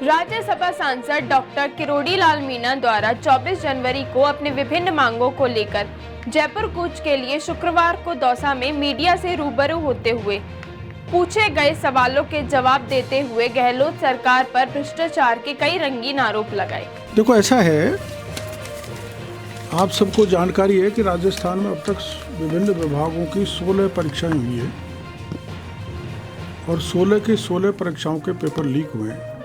राज्यसभा सांसद डॉक्टर किरोड़ी लाल मीणा द्वारा 24 जनवरी को अपने विभिन्न मांगों को लेकर जयपुर कूच के लिए शुक्रवार को दौसा में मीडिया से रूबरू होते हुए पूछे गए सवालों के जवाब देते हुए गहलोत सरकार पर भ्रष्टाचार के कई रंगीन आरोप लगाए। देखो, ऐसा है, आप सबको जानकारी है कि राजस्थान में अब तक विभिन्न विभागों की 16 परीक्षाएं हुई है और 16 की 16 परीक्षाओं के पेपर लीक हुए हैं।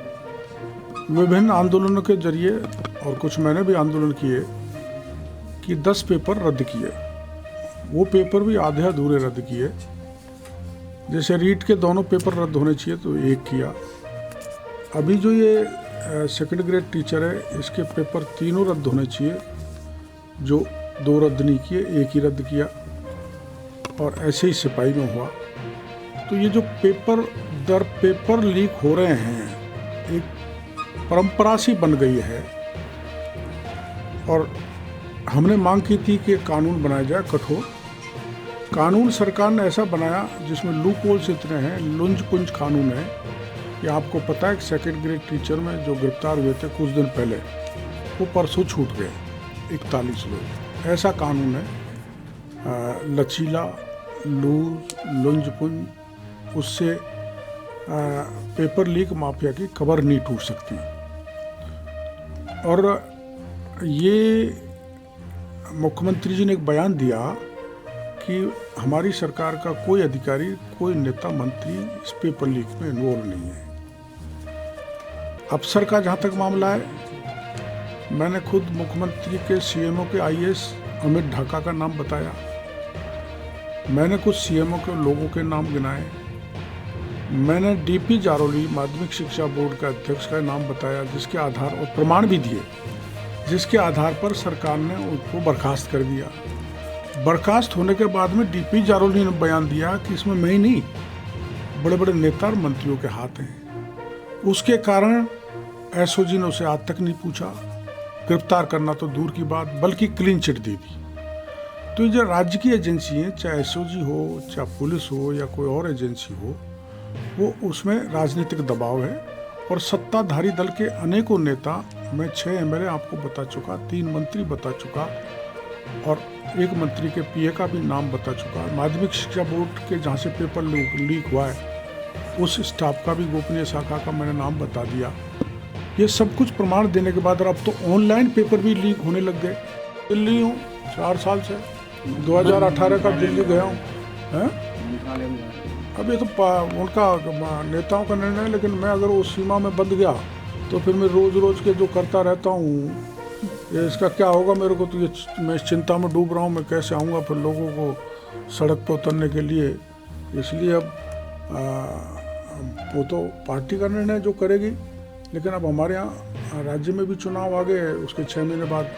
विभिन्न आंदोलनों के जरिए, और कुछ मैंने भी आंदोलन किए, कि 10 पेपर रद्द किए। वो पेपर भी आधे अधूरे रद्द किए। जैसे रीट के दोनों पेपर रद्द होने चाहिए तो एक किया। अभी जो ये सेकंड ग्रेड टीचर है, इसके पेपर तीनों रद्द होने चाहिए, जो 2 रद्द नहीं किए, एक ही रद्द किया। और ऐसे ही सिपाही में हुआ। तो ये जो पेपर दर पेपर लीक हो रहे हैं, एक परंपरा सी बन गई है। और हमने मांग की थी कि कानून बनाया जाए कठोर। कानून सरकार ने ऐसा बनाया जिसमें लूप होल्स इतने हैं, लुंज पुंज कानून है कि आपको पता है कि सेकंड ग्रेड टीचर में जो गिरफ्तार हुए थे कुछ दिन पहले, वो परसों छूट गए 41 लोग। ऐसा कानून है लचीला, लूज, लुंज पुंज, उससे पेपर लीक माफिया की कबर नहीं टूट सकती। और ये मुख्यमंत्री जी ने एक बयान दिया कि हमारी सरकार का कोई अधिकारी, कोई नेता मंत्री इस पेपर लीक में इन्वॉल्व नहीं है। अफसर का जहाँ तक मामला है, मैंने खुद मुख्यमंत्री के सीएमओ के आईएएस अमित ढाका का नाम बताया। मैंने कुछ सीएमओ के लोगों के नाम गिनाए। मैंने डीपी जारोली माध्यमिक शिक्षा बोर्ड के अध्यक्ष का नाम बताया, जिसके आधार और प्रमाण भी दिए, जिसके आधार पर सरकार ने उनको बर्खास्त कर दिया। बर्खास्त होने के बाद में डीपी जारोली ने बयान दिया कि इसमें मैं ही नहीं, बड़े बड़े नेता और मंत्रियों के हाथ हैं। उसके कारण एसओजी ने उसे आज तक नहीं पूछा, गिरफ्तार करना तो दूर की बात, बल्कि क्लीन चिट दे दी। तो ये जो राज्य की एजेंसी है, चाहे एसओजी हो, चाहे पुलिस हो, या कोई और एजेंसी हो, वो उसमें राजनीतिक दबाव है। और सत्ताधारी दल के अनेकों नेता, मैं 6 एमएलए आपको बता चुका, 3 मंत्री बता चुका, और 1 मंत्री के पीए का भी नाम बता चुका। माध्यमिक शिक्षा बोर्ड के जहाँ से पेपर लीक हुआ है, उस स्टाफ का भी, गोपनीय शाखा का मैंने नाम बता दिया। ये सब कुछ प्रमाण देने के बाद अब तो ऑनलाइन पेपर भी लीक होने लग गए। दिल्ली हूँ 4 साल से, 2018 का दिल्ली गया हूँ। अब ये तो उनका नेताओं का निर्णय है, लेकिन मैं अगर उस सीमा में बंध गया तो फिर मैं रोज़ रोज़ के जो करता रहता हूँ, ये इसका क्या होगा मेरे को, तो ये मैं चिंता में डूब रहा हूँ। मैं कैसे आऊँगा फिर लोगों को सड़क पर उतरने के लिए। इसलिए अब वो तो पार्टी का निर्णय जो करेगी, लेकिन अब हमारे यहाँ राज्य में भी चुनाव आ गए हैं, उसके 6 महीने बाद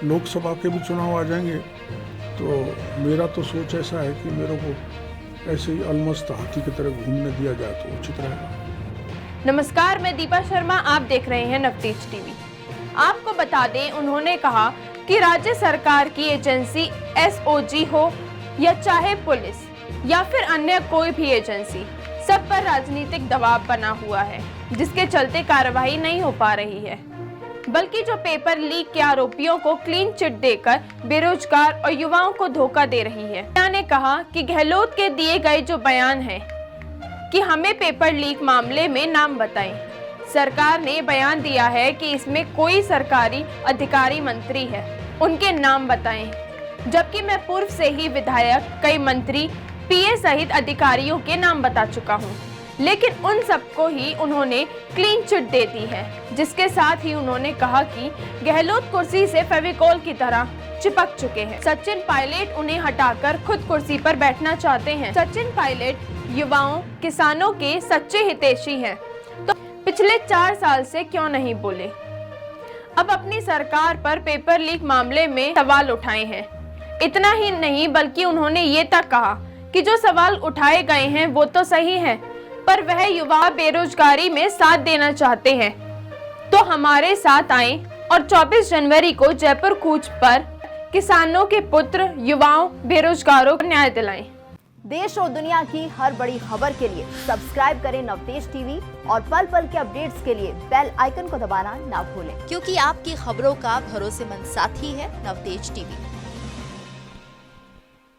लोकसभा के भी चुनाव आ जाएंगे। तो मेरा तो सोच ऐसा है कि मेरे को ऐसे ही अलमस्त हाथी की तरह घूमने दिया जाए तो उचित रहेगा। नमस्कार, मैं दीपा शर्मा, आप देख रहे हैं नवतेज टीवी। आपको बता दें, उन्होंने कहा कि राज्य सरकार की एजेंसी एसओजी हो या चाहे पुलिस या फिर अन्य कोई भी एजेंसी, सब पर राजनीतिक दबाव बना हुआ है, जिसके चलते कार्रवाई नहीं हो पा रही है। बल्कि जो पेपर लीक के आरोपियों को क्लीन चिट देकर बेरोजगार और युवाओं को धोखा दे रही है। ने कहा कि गहलोत के दिए गए जो बयान है कि हमें पेपर लीक मामले में नाम बताएं। सरकार ने बयान दिया है कि इसमें कोई सरकारी अधिकारी मंत्री है, उनके नाम बताएं। जबकि मैं पूर्व से ही विधायक, कई मंत्री, पीए सहित अधिकारियों के नाम बता चुका हूं, लेकिन उन सबको ही उन्होंने क्लीन चिट दे दी है। जिसके साथ ही उन्होंने कहा कि गहलोत कुर्सी से फेविकोल की तरह चिपक चुके हैं। सचिन पायलट उन्हें हटाकर खुद कुर्सी पर बैठना चाहते हैं। सचिन पायलट युवाओं, किसानों के सच्चे हितैषी हैं, तो पिछले 4 साल से क्यों नहीं बोले? अब अपनी सरकार पर पेपर लीक मामले में सवाल उठाए हैं। इतना ही नहीं, बल्कि उन्होंने ये तक कहा कि जो सवाल उठाए गए हैं वो तो सही हैं, पर वह युवा बेरोजगारी में साथ देना चाहते हैं तो हमारे साथ आएं और 24 जनवरी को जयपुर कूच पर किसानों के पुत्र, युवाओं, बेरोजगारों को न्याय दिलाएं। देश और दुनिया की हर बड़ी खबर के लिए सब्सक्राइब करें नवतेज टीवी और पल पल के अपडेट्स के लिए बेल आइकन को दबाना ना भूलें, क्योंकि आपकी खबरों का भरोसेमंद साथी है नवतेज टीवी।